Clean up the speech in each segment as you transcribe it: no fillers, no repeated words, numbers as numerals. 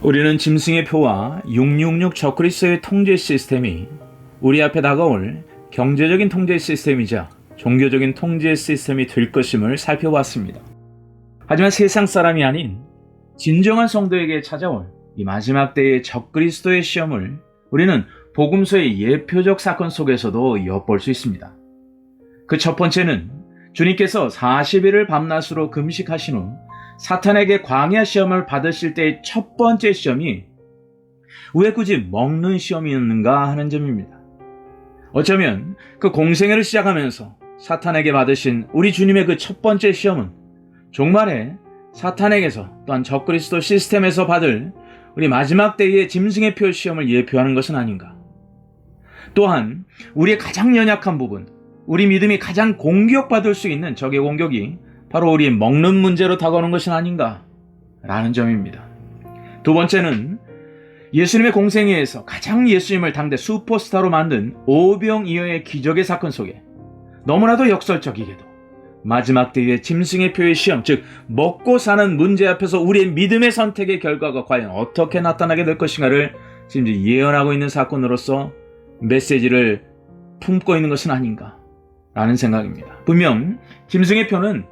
우리는 짐승의 표와 666 적그리스도의 통제 시스템이 우리 앞에 다가올 경제적인 통제 시스템이자 종교적인 통제 시스템이 될 것임을 살펴봤습니다. 하지만 세상 사람이 아닌 진정한 성도에게 찾아올 이 마지막 때의 적그리스도의 시험을 우리는 복음서의 예표적 사건 속에서도 엿볼 수 있습니다. 그 첫 번째는 주님께서 40일을 밤낮으로 금식하신 후 사탄에게 광야 시험을 받으실 때의 첫 번째 시험이 왜 굳이 먹는 시험이었는가 하는 점입니다. 어쩌면 그 공생애를 시작하면서 사탄에게 받으신 우리 주님의 그 첫 번째 시험은 종말에 사탄에게서 또한 적그리스도 시스템에서 받을 우리 마지막 때의 짐승의 표 시험을 예표하는 것은 아닌가. 또한 우리의 가장 연약한 부분, 우리 믿음이 가장 공격받을 수 있는 적의 공격이 바로 우리의 먹는 문제로 다가오는 것은 아닌가 라는 점입니다. 두 번째는 예수님의 공생애에서 가장 예수님을 당대 슈퍼스타로 만든 오병이어의 기적의 사건 속에 너무나도 역설적이게도 마지막 때의 짐승의 표의 시험, 즉 먹고 사는 문제 앞에서 우리의 믿음의 선택의 결과가 과연 어떻게 나타나게 될 것인가를 지금 예언하고 있는 사건으로서 메시지를 품고 있는 것은 아닌가 라는 생각입니다. 분명 짐승의 표는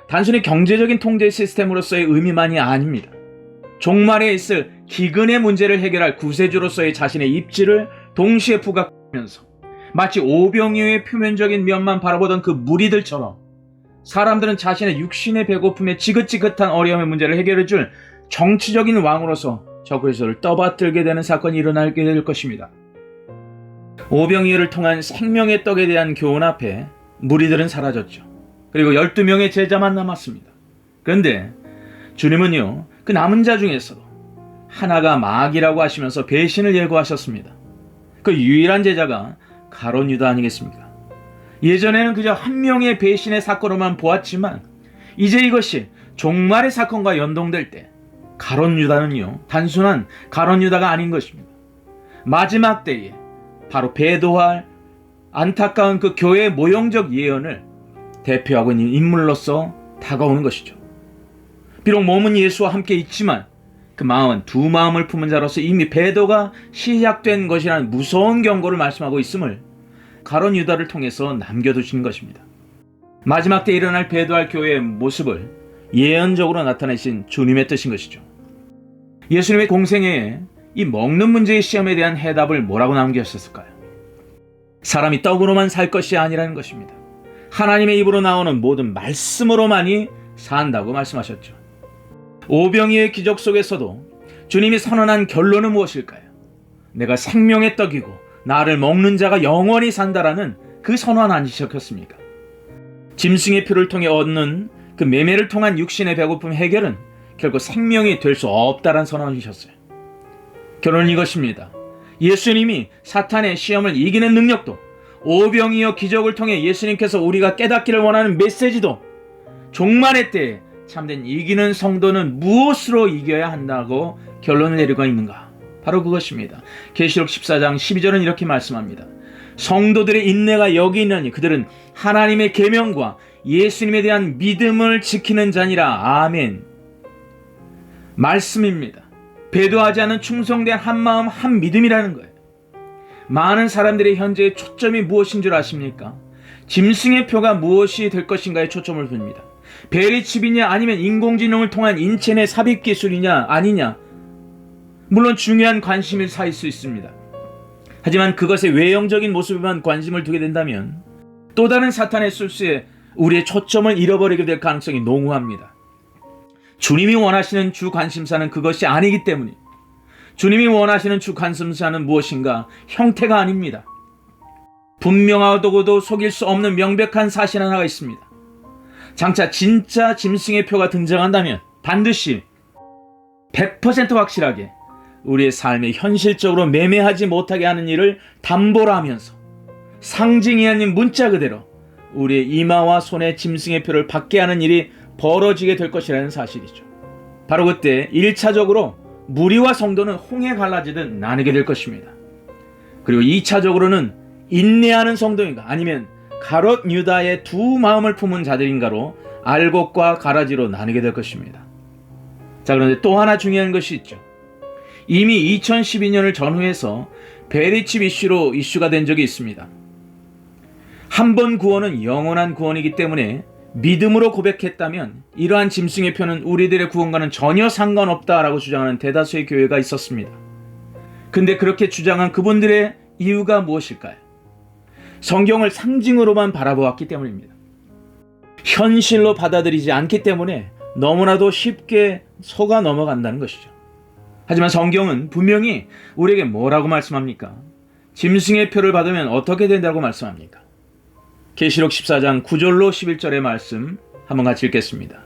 단순히 경제적인 통제 시스템으로서의 의미만이 아닙니다. 종말에 있을 기근의 문제를 해결할 구세주로서의 자신의 입지를 동시에 부각하면서 마치 오병이어의 표면적인 면만 바라보던 그 무리들처럼 사람들은 자신의 육신의 배고픔에 지긋지긋한 어려움의 문제를 해결해줄 정치적인 왕으로서 적그리스도를 떠받들게 되는 사건이 일어나게 될 것입니다. 오병이어를 통한 생명의 떡에 대한 교훈 앞에 무리들은 사라졌죠. 그리고 12명의 제자만 남았습니다. 그런데 주님은요, 그 남은 자 중에서도 하나가 마귀라고 하시면서 배신을 예고하셨습니다. 그 유일한 제자가 가룟 유다 아니겠습니까? 예전에는 그저 한 명의 배신의 사건으로만 보았지만 이제 이것이 종말의 사건과 연동될 때 가룟 유다는요, 단순한 가룟 유다가 아닌 것입니다. 마지막 때에 바로 배도할 안타까운 그 교회의 모형적 예언을 대표하고 있는 인물로서 다가오는 것이죠. 비록 몸은 예수와 함께 있지만 그 마음은 두 마음을 품은 자로서 이미 배도가 시작된 것이라는 무서운 경고를 말씀하고 있음을 가룟 유다를 통해서 남겨두신 것입니다. 마지막 때 일어날 배도할 교회의 모습을 예언적으로 나타내신 주님의 뜻인 것이죠. 예수님의 공생애에 이 먹는 문제의 시험에 대한 해답을 뭐라고 남기셨을까요? 사람이 떡으로만 살 것이 아니라는 것입니다. 하나님의 입으로 나오는 모든 말씀으로만이 산다고 말씀하셨죠. 오병이어의 기적 속에서도 주님이 선언한 결론은 무엇일까요? 내가 생명의 떡이고 나를 먹는 자가 영원히 산다라는 그 선언 아니셨겠습니까? 짐승의 표를 통해 얻는 그 매매를 통한 육신의 배고픔 해결은 결국 생명이 될 수 없다라는 선언이셨어요. 결론은 이것입니다. 예수님이 사탄의 시험을 이기는 능력도, 오병이어 기적을 통해 예수님께서 우리가 깨닫기를 원하는 메시지도, 종말의 때에 참된 이기는 성도는 무엇으로 이겨야 한다고 결론을 내리고 있는가? 바로 그것입니다. 계시록 14장 12절은 이렇게 말씀합니다. 성도들의 인내가 여기 있느니 그들은 하나님의 계명과 예수님에 대한 믿음을 지키는 자니라. 아멘. 말씀입니다. 배도하지 않은 충성된 한마음 한믿음이라는 거예요. 많은 사람들의 현재의 초점이 무엇인 줄 아십니까? 짐승의 표가 무엇이 될 것인가에 초점을 둡니다. 베리칩이냐 아니면 인공지능을 통한 인체 내 삽입 기술이냐 아니냐, 물론 중요한 관심일 사일 수 있습니다. 하지만 그것의 외형적인 모습에만 관심을 두게 된다면 또 다른 사탄의 술수에 우리의 초점을 잃어버리게 될 가능성이 농후합니다. 주님이 원하시는 주 관심사는 그것이 아니기 때문에 주님이 원하시는 주 관심사는 무엇인가? 형태가 아닙니다. 분명하고도 속일 수 없는 명백한 사실 하나가 있습니다. 장차 진짜 짐승의 표가 등장한다면 반드시 100% 확실하게 우리의 삶에 현실적으로 매매하지 못하게 하는 일을 담보로 하면서 상징이 아닌 문자 그대로 우리의 이마와 손에 짐승의 표를 받게 하는 일이 벌어지게 될 것이라는 사실이죠. 바로 그때 1차적으로 무리와 성도는 홍해 갈라지듯 나누게 될 것입니다. 그리고 2차적으로는 인내하는 성도인가 아니면 가롯 유다의 두 마음을 품은 자들인가로 알곡과 가라지로 나누게 될 것입니다. 자, 그런데 또 하나 중요한 것이 있죠. 이미 2012년을 전후해서 베리칩 이슈로 이슈가 된 적이 있습니다. 한 번 구원은 영원한 구원이기 때문에 믿음으로 고백했다면 이러한 짐승의 표는 우리들의 구원과는 전혀 상관없다라고 주장하는 대다수의 교회가 있었습니다. 근데 그렇게 주장한 그분들의 이유가 무엇일까요? 성경을 상징으로만 바라보았기 때문입니다. 현실로 받아들이지 않기 때문에 너무나도 쉽게 속아 넘어간다는 것이죠. 하지만 성경은 분명히 우리에게 뭐라고 말씀합니까? 짐승의 표를 받으면 어떻게 된다고 말씀합니까? 계시록 14장 9절로 11절의 말씀 한번 같이 읽겠습니다.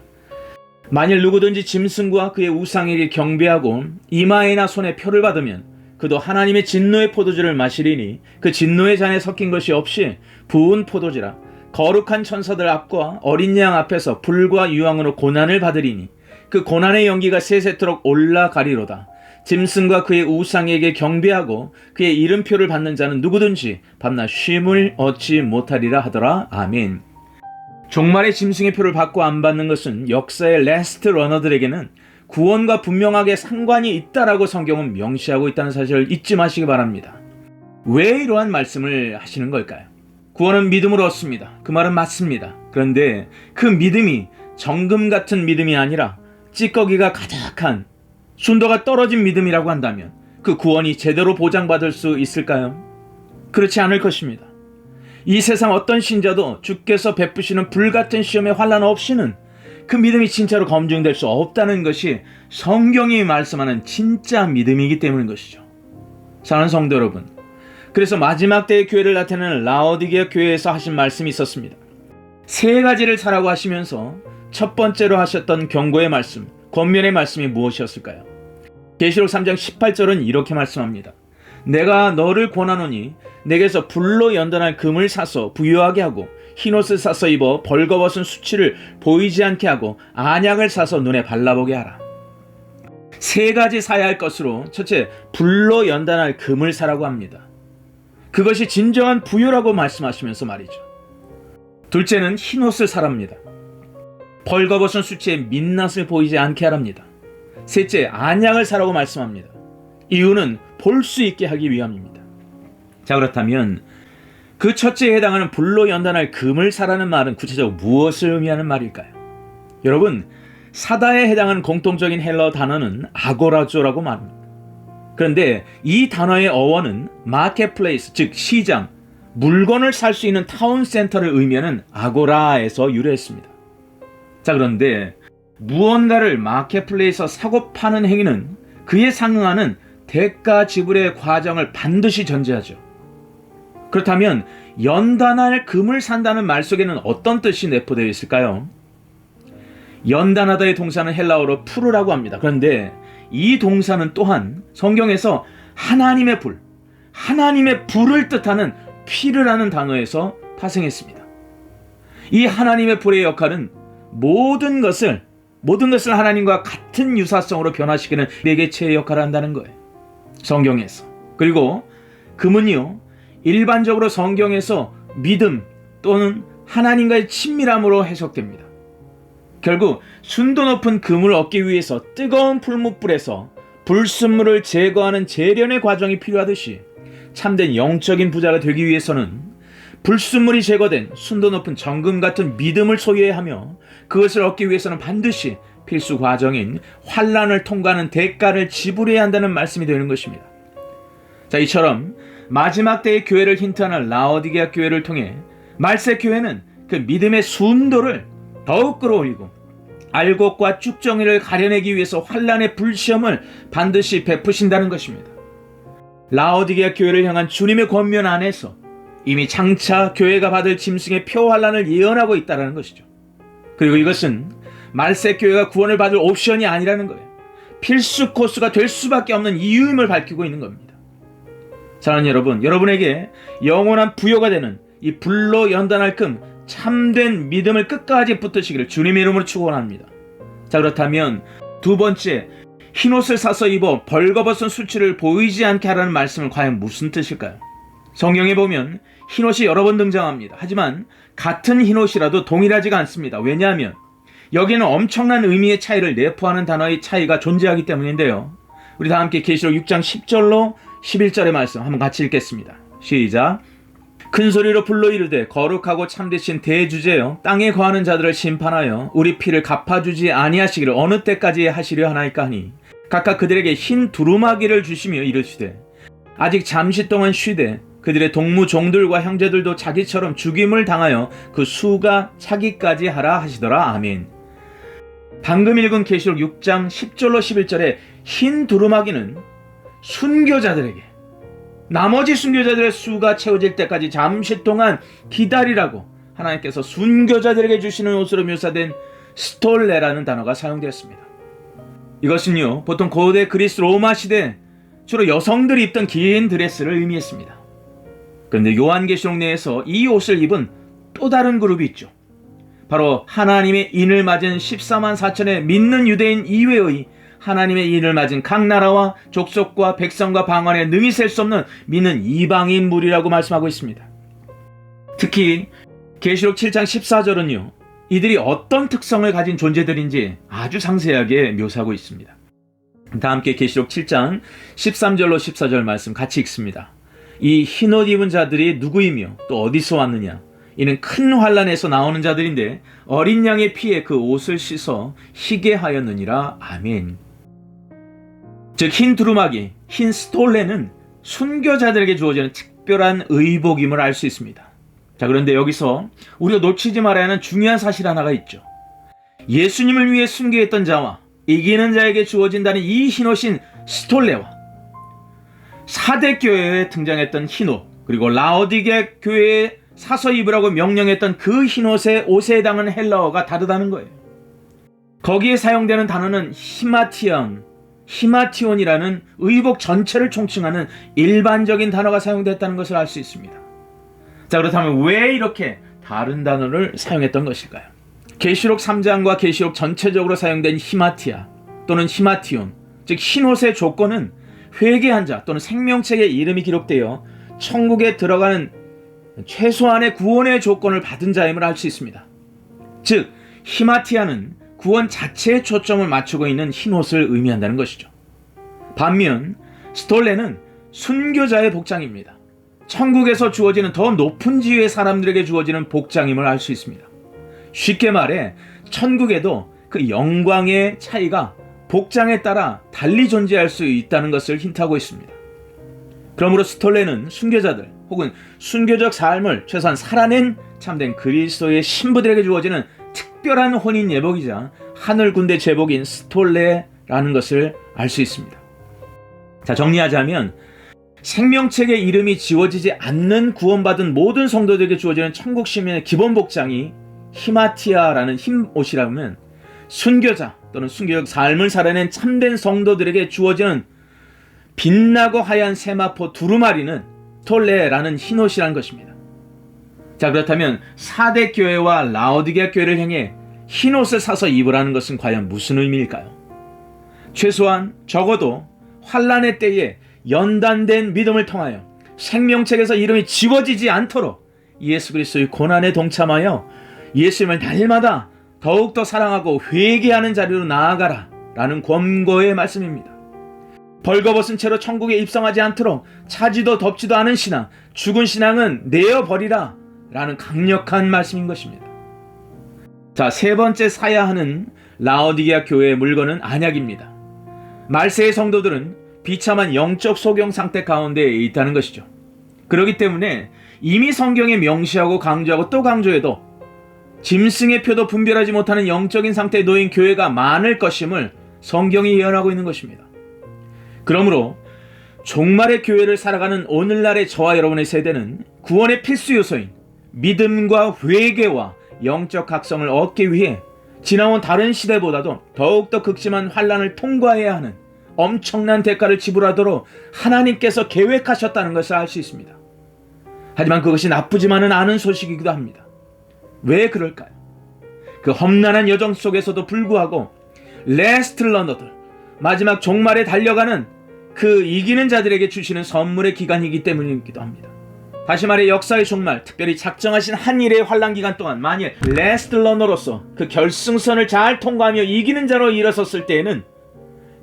만일 누구든지 짐승과 그의 우상에게 경배하고 이마에나 손에 표를 받으면 그도 하나님의 진노의 포도주를 마시리니 그 진노의 잔에 섞인 것이 없이 부은 포도주라. 거룩한 천사들 앞과 어린 양 앞에서 불과 유황으로 고난을 받으리니 그 고난의 연기가 세세토록 올라가리로다. 짐승과 그의 우상에게 경배하고 그의 이름표를 받는 자는 누구든지 밤낮 쉼을 얻지 못하리라 하더라. 아멘. 종말의 짐승의 표를 받고 안 받는 것은 역사의 레스트 러너들에게는 구원과 분명하게 상관이 있다라고 성경은 명시하고 있다는 사실을 잊지 마시기 바랍니다. 왜 이러한 말씀을 하시는 걸까요? 구원은 믿음으로 얻습니다. 그 말은 맞습니다. 그런데 그 믿음이 정금 같은 믿음이 아니라 찌꺼기가 가득한 순도가 떨어진 믿음이라고 한다면 그 구원이 제대로 보장받을 수 있을까요? 그렇지 않을 것입니다. 이 세상 어떤 신자도 주께서 베푸시는 불같은 시험의 환난 없이는 그 믿음이 진짜로 검증될 수 없다는 것이 성경이 말씀하는 진짜 믿음이기 때문인 것이죠. 사랑하는 성도 여러분, 그래서 마지막 때의 교회를 나타내는 라오디게아 교회에서 하신 말씀이 있었습니다. 세 가지를 사라고 하시면서 첫 번째로 하셨던 경고의 말씀, 권면의 말씀이 무엇이었을까요? 계시록 3장 18절은 이렇게 말씀합니다. 내가 너를 권하노니 내게서 불로 연단할 금을 사서 부유하게 하고 흰옷을 사서 입어 벌거벗은 수치를 보이지 않게 하고 안약을 사서 눈에 발라보게 하라. 세 가지 사야 할 것으로 첫째, 불로 연단할 금을 사라고 합니다. 그것이 진정한 부유라고 말씀하시면서 말이죠. 둘째는 흰옷을 사랍니다. 벌거벗은 수치에 민낯을 보이지 않게 하랍니다. 셋째, 안약을 사라고 말씀합니다. 이유는 볼 수 있게 하기 위함입니다. 자, 그렇다면 그 첫째에 해당하는 불로 연단할 금을 사라는 말은 구체적으로 무엇을 의미하는 말일까요? 여러분, 사다에 해당하는 공통적인 헬러 단어는 아고라조라고 말합니다. 그런데 이 단어의 어원은 마켓플레이스, 즉 시장, 물건을 살 수 있는 타운센터를 의미하는 아고라에서 유래했습니다. 자, 그런데 무언가를 마켓플레이스에서 사고 파는 행위는 그에 상응하는 대가 지불의 과정을 반드시 전제하죠. 그렇다면 연단할 금을 산다는 말 속에는 어떤 뜻이 내포되어 있을까요? 연단하다의 동사는 헬라어로 푸르라고 합니다. 그런데 이 동사는 또한 성경에서 하나님의 불, 하나님의 불을 뜻하는 피르라는 단어에서 파생했습니다. 이 하나님의 불의 역할은 모든 것을 하나님과 같은 유사성으로 변화시키는 매개체의 역할을 한다는 거예요. 성경에서. 그리고 금은요, 일반적으로 성경에서 믿음 또는 하나님과의 친밀함으로 해석됩니다. 결국 순도 높은 금을 얻기 위해서 뜨거운 풀무불에서 불순물을 제거하는 재련의 과정이 필요하듯이 참된 영적인 부자가 되기 위해서는 불순물이 제거된 순도 높은 정금 같은 믿음을 소유해야 하며 그것을 얻기 위해서는 반드시 필수 과정인 환난을 통과하는 대가를 지불해야 한다는 말씀이 되는 것입니다. 자, 이처럼 마지막 때의 교회를 힌트하는 라오디게아 교회를 통해 말세 교회는 그 믿음의 순도를 더욱 끌어올리고 알곡과 쭉정이를 가려내기 위해서 환난의 불시험을 반드시 베푸신다는 것입니다. 라오디게아 교회를 향한 주님의 권면 안에서 이미 장차 교회가 받을 짐승의 표 환난을 예언하고 있다는 것이죠. 그리고 이것은 말세 교회가 구원을 받을 옵션이 아니라는 거예요. 필수 코스가 될 수밖에 없는 이유임을 밝히고 있는 겁니다. 사랑하는 여러분, 여러분에게 영원한 부여가 되는 이 불로 연단할 금 참된 믿음을 끝까지 붙드시기를 주님의 이름으로 축원합니다. 자, 그렇다면 두 번째, 흰옷을 사서 입어 벌거벗은 수치를 보이지 않게 하라는 말씀은 과연 무슨 뜻일까요? 성경에 보면 흰옷이 여러 번 등장합니다. 하지만 같은 흰옷이라도 동일하지가 않습니다. 왜냐하면 여기는 엄청난 의미의 차이를 내포하는 단어의 차이가 존재하기 때문인데요. 우리 다 함께 계시록 6장 10절로 11절의 말씀 한번 같이 읽겠습니다. 시작. 큰 소리로 불러 이르되 거룩하고 참되신 대주제여 땅에 거하는 자들을 심판하여 우리 피를 갚아주지 아니하시기를 어느 때까지 하시려 하나이까 하니 각각 그들에게 흰 두루마기를 주시며 이르시되 아직 잠시 동안 쉬되 그들의 동무 종들과 형제들도 자기처럼 죽임을 당하여 그 수가 차기까지 하라 하시더라. 아멘. 방금 읽은 계시록 6장 10절로 11절에 흰 두루마기는 순교자들에게, 나머지 순교자들의 수가 채워질 때까지 잠시 동안 기다리라고 하나님께서 순교자들에게 주시는 옷으로 묘사된 스톨레라는 단어가 사용되었습니다. 이것은요, 보통 고대 그리스 로마 시대 주로 여성들이 입던 긴 드레스를 의미했습니다. 그런데 요한계시록 내에서 이 옷을 입은 또 다른 그룹이 있죠. 바로 하나님의 인을 맞은 14만 4천의 믿는 유대인 이외의 하나님의 인을 맞은 각 나라와 족속과 백성과 방언에 능히 셀 수 없는 믿는 이방인 무리라고 말씀하고 있습니다. 특히 계시록 7장 14절은요, 이들이 어떤 특성을 가진 존재들인지 아주 상세하게 묘사하고 있습니다. 다 함께 계시록 7장 13절로 14절 말씀 같이 읽습니다. 이 흰옷 입은 자들이 누구이며 또 어디서 왔느냐? 이는 큰 환란에서 나오는 자들인데 어린 양의 피에 그 옷을 씻어 희게 하였느니라. 아멘. 즉 흰 두루마기, 흰 스톨레는 순교자들에게 주어지는 특별한 의복임을 알 수 있습니다. 자, 그런데 여기서 우리가 놓치지 말아야 하는 중요한 사실 하나가 있죠. 예수님을 위해 순교했던 자와 이기는 자에게 주어진다는 이 흰옷인 스톨레와 4대 교회에 등장했던 흰옷, 그리고 라오디게 교회에 사서 입으라고 명령했던 그 흰옷의 옷에 해당하는 헬라어가 다르다는 거예요. 거기에 사용되는 단어는 히마티온이라는 의복 전체를 총칭하는 일반적인 단어가 사용됐다는 것을 알 수 있습니다. 자, 그렇다면 왜 이렇게 다른 단어를 사용했던 것일까요? 계시록 3장과 계시록 전체적으로 사용된 히마티아 또는 히마티온, 즉 흰옷의 조건은 회개한 자 또는 생명책의 이름이 기록되어 천국에 들어가는 최소한의 구원의 조건을 받은 자임을 알 수 있습니다. 즉 히마티아는 구원 자체에 초점을 맞추고 있는 흰옷을 의미한다는 것이죠. 반면 스톨레는 순교자의 복장입니다. 천국에서 주어지는 더 높은 지위의 사람들에게 주어지는 복장임을 알 수 있습니다. 쉽게 말해 천국에도 그 영광의 차이가 복장에 따라 달리 존재할 수 있다는 것을 힌트하고 있습니다. 그러므로 스톨레는 순교자들 혹은 순교적 삶을 최소한 살아낸 참된 그리스도의 신부들에게 주어지는 특별한 혼인 예복이자 하늘 군대 제복인 스톨레라는 것을 알 수 있습니다. 자, 정리하자면 생명책의 이름이 지워지지 않는 구원받은 모든 성도들에게 주어지는 천국 시민의 기본 복장이 히마티아라는 흰 옷이라면 순교자 또는 순교적 삶을 살아낸 참된 성도들에게 주어지는 빛나고 하얀 세마포 두루마리는 스톨레라는 흰옷이라는 것입니다. 자, 그렇다면 4대 교회와 라오디게아 교회를 향해 흰옷을 사서 입으라는 것은 과연 무슨 의미일까요? 최소한 적어도 환란의 때에 연단된 믿음을 통하여 생명책에서 이름이 지워지지 않도록 예수 그리스도의 고난에 동참하여 예수님을 날마다 더욱더 사랑하고 회개하는 자리로 나아가라 라는 권고의 말씀입니다. 벌거벗은 채로 천국에 입성하지 않도록 차지도 덥지도 않은 신앙, 죽은 신앙은 내어버리라 라는 강력한 말씀인 것입니다. 자, 세 번째 사야 하는 라오디게아 교회의 물건은 안약입니다. 말세의 성도들은 비참한 영적 소경 상태 가운데 있다는 것이죠. 그렇기 때문에 이미 성경에 명시하고 강조하고 또 강조해도 짐승의 표도 분별하지 못하는 영적인 상태에 놓인 교회가 많을 것임을 성경이 예언하고 있는 것입니다. 그러므로 종말의 교회를 살아가는 오늘날의 저와 여러분의 세대는 구원의 필수 요소인 믿음과 회개와 영적 각성을 얻기 위해 지나온 다른 시대보다도 더욱더 극심한 환란을 통과해야 하는 엄청난 대가를 지불하도록 하나님께서 계획하셨다는 것을 알 수 있습니다. 하지만 그것이 나쁘지만은 않은 소식이기도 합니다. 왜 그럴까요? 그 험난한 여정 속에서도 불구하고 레스트 러너들, 마지막 종말에 달려가는 그 이기는 자들에게 주시는 선물의 기간이기 때문이기도 합니다. 다시 말해 역사의 종말, 특별히 작정하신 한 일의 환란 기간 동안 만일 레스트 러너로서 그 결승선을 잘 통과하며 이기는 자로 일어섰을 때에는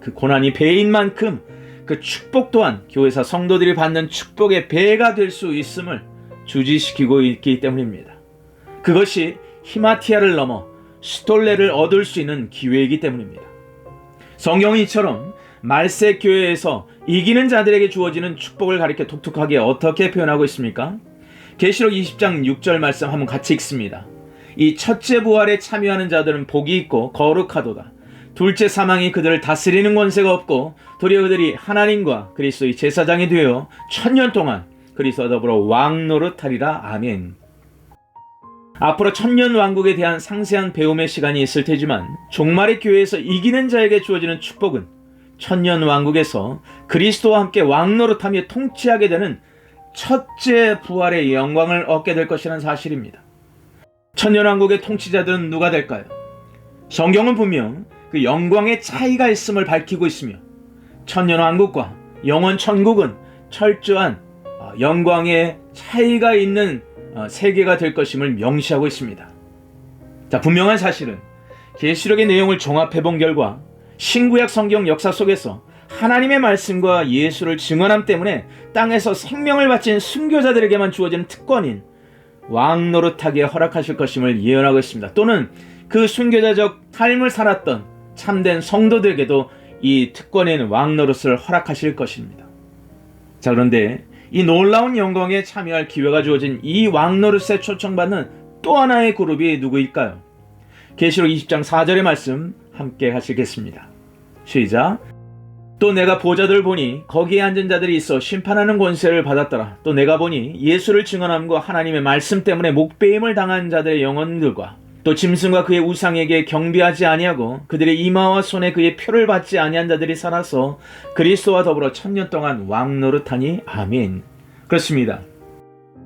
그 고난이 배인 만큼 그 축복 또한 교회사 성도들이 받는 축복의 배가 될 수 있음을 주지시키고 있기 때문입니다. 그것이 히마티아를 넘어 스톨레를 얻을 수 있는 기회이기 때문입니다. 성경은 이처럼 말세 교회에서 이기는 자들에게 주어지는 축복을 가리켜 독특하게 어떻게 표현하고 있습니까? 계시록 20장 6절 말씀 한번 같이 읽습니다. 이 첫째 부활에 참여하는 자들은 복이 있고 거룩하도다. 둘째 사망이 그들을 다스리는 권세가 없고 도리어 그들이 하나님과 그리스도의 제사장이 되어 1000년 동안 그리스도와 더불어 왕노릇하리라. 아멘. 앞으로 1000년 왕국에 대한 상세한 배움의 시간이 있을 테지만 종말의 교회에서 이기는 자에게 주어지는 축복은 1000년 왕국에서 그리스도와 함께 왕노릇하며 통치하게 되는 첫째 부활의 영광을 얻게 될 것이라는 사실입니다. 1000년 왕국의 통치자들은 누가 될까요? 성경은 분명 그 영광의 차이가 있음을 밝히고 있으며 1000년 왕국과 영원 천국은 철저한 영광의 차이가 있는 세계가 될 것임을 명시하고 있습니다. 자, 분명한 사실은 계시록의 내용을 종합해본 결과 신구약 성경 역사 속에서 하나님의 말씀과 예수를 증언함 때문에 땅에서 생명을 바친 순교자들에게만 주어지는 특권인 왕노릇하게 허락하실 것임을 예언하고 있습니다. 또는 그 순교자적 삶을 살았던 참된 성도들에게도 이 특권인 왕노릇을 허락하실 것입니다. 자, 그런데 이 놀라운 영광에 참여할 기회가 주어진 이 왕노릇에 초청받는 또 하나의 그룹이 누구일까요? 계시록 20장 4절의 말씀 함께 하시겠습니다. 시작. 또 내가 보좌들을 보니 거기에 앉은 자들이 있어 심판하는 권세를 받았더라. 또 내가 보니 예수를 증언함과 하나님의 말씀 때문에 목배임을 당한 자들의 영혼들과 또 짐승과 그의 우상에게 경배하지 아니하고 그들의 이마와 손에 그의 표를 받지 아니한 자들이 살아서 그리스도와 더불어 1000년 동안 왕노릇하니. 아멘. 그렇습니다.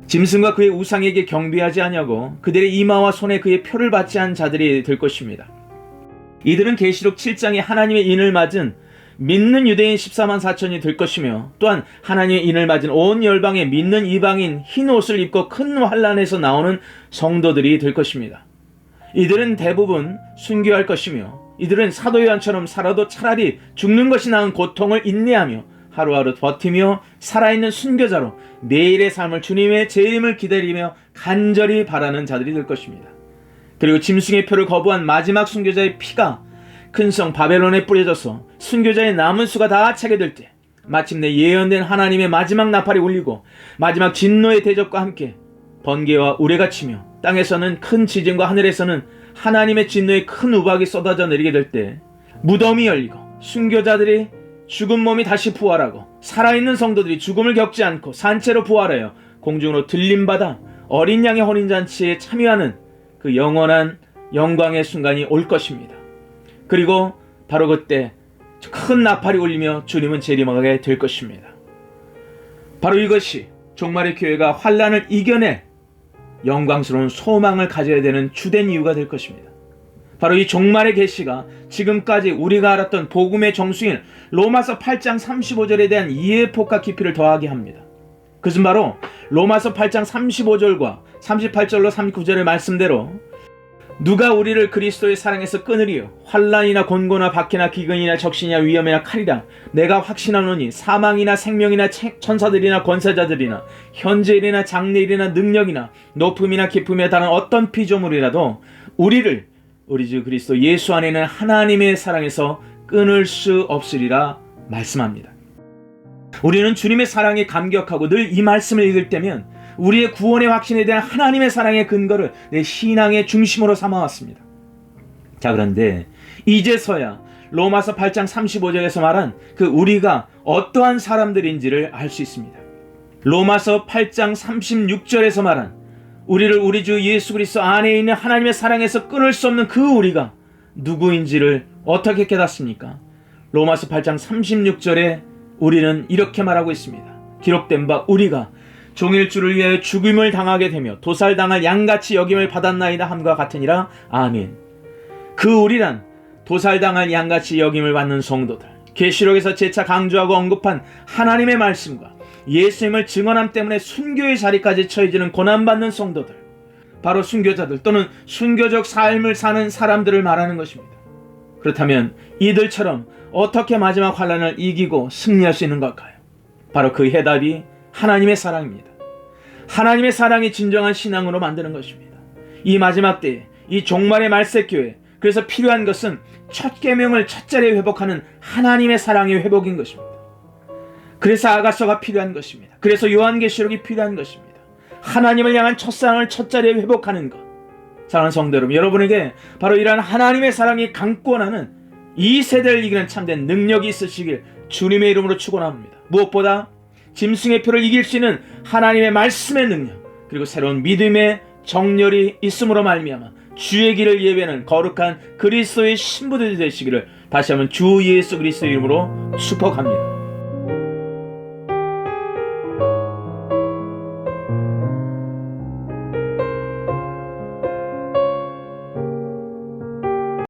짐승과 그의 우상에게 경배하지 아니하고 그들의 이마와 손에 그의 표를 받지 않은 자들이 될 것입니다. 이들은 계시록 7장에 하나님의 인을 맞은 믿는 유대인 14만 4천이 될 것이며 또한 하나님의 인을 맞은 온 열방에 믿는 이방인 흰 옷을 입고 큰 환란에서 나오는 성도들이 될 것입니다. 이들은 대부분 순교할 것이며 이들은 사도 요한처럼 살아도 차라리 죽는 것이 나은 고통을 인내하며 하루하루 버티며 살아있는 순교자로 매일의 삶을 주님의 재림을 기다리며 간절히 바라는 자들이 될 것입니다. 그리고 짐승의 표를 거부한 마지막 순교자의 피가 큰 성 바벨론에 뿌려져서 순교자의 남은 수가 다 차게 될 때 마침내 예언된 하나님의 마지막 나팔이 울리고 마지막 진노의 대접과 함께 번개와 우레가 치며 땅에서는 큰 지진과 하늘에서는 하나님의 진노의 큰 우박이 쏟아져 내리게 될 때 무덤이 열리고 순교자들이 죽은 몸이 다시 부활하고 살아있는 성도들이 죽음을 겪지 않고 산채로 부활하여 공중으로 들림받아 어린 양의 혼인잔치에 참여하는 그 영원한 영광의 순간이 올 것입니다. 그리고 바로 그때 큰 나팔이 울리며 주님은 재림하게 될 것입니다. 바로 이것이 종말의 교회가 환란을 이겨내 영광스러운 소망을 가져야 되는 주된 이유가 될 것입니다. 바로 이 종말의 계시가 지금까지 우리가 알았던 복음의 정수인 로마서 8장 35절에 대한 이해의 폭과 깊이를 더하게 합니다. 그것은 바로 로마서 8장 35절과 38절로 39절의 말씀대로 누가 우리를 그리스도의 사랑에서 끊으리요? 환난이나 곤고나 박해나 기근이나 적신이나 위험이나 칼이라. 내가 확신하노니 사망이나 생명이나 천사들이나 권세자들이나 현재일이나 장래일이나 능력이나 높음이나 깊음에 다른 어떤 피조물이라도 우리를 우리 주 그리스도 예수 안에 있는 하나님의 사랑에서 끊을 수 없으리라 말씀합니다. 우리는 주님의 사랑에 감격하고 늘 이 말씀을 읽을 때면 우리의 구원의 확신에 대한 하나님의 사랑의 근거를 내 신앙의 중심으로 삼아왔습니다. 자, 그런데 이제서야 로마서 8장 35절에서 말한 그 우리가 어떠한 사람들인지를 알 수 있습니다. 로마서 8장 36절에서 말한 우리를 우리 주 예수 그리스도 안에 있는 하나님의 사랑에서 끊을 수 없는 그 우리가 누구인지를 어떻게 깨닫습니까? 로마서 8장 36절에 우리는 이렇게 말하고 있습니다. 기록된 바 우리가 종일 주를 위하여 죽임을 당하게 되며 도살당할 양같이 여김을 받았나이다 함과 같으니라. 아멘. 그 우리란 도살당할 양같이 여김을 받는 성도들, 계시록에서 재차 강조하고 언급한 하나님의 말씀과 예수님을 증언함 때문에 순교의 자리까지 처해지는 고난받는 성도들, 바로 순교자들 또는 순교적 삶을 사는 사람들을 말하는 것입니다. 그렇다면 이들처럼 어떻게 마지막 환난을 이기고 승리할 수 있는 걸까요? 바로 그 해답이 하나님의 사랑입니다. 하나님의 사랑이 진정한 신앙으로 만드는 것입니다. 이 마지막 때에 이 종말의 말세교회, 그래서 필요한 것은 첫 계명을 첫자리에 회복하는 하나님의 사랑의 회복인 것입니다. 그래서 아가서가 필요한 것입니다. 그래서 요한계시록이 필요한 것입니다. 하나님을 향한 첫사랑을 첫자리에 회복하는 것. 사랑하는 성도 여러분, 여러분에게 바로 이러한 하나님의 사랑이 강권하는 이 세대를 이기는 참된 능력이 있으시길 주님의 이름으로 축원합니다. 무엇보다 짐승의 표를 이길 수 있는 하나님의 말씀의 능력, 그리고 새로운 믿음의 정렬이 있음으로 말미암아 주의 길을 예배하는 거룩한 그리스도의 신부들이 되시기를 다시 한번 주 예수 그리스도의 이름으로 축복합니다.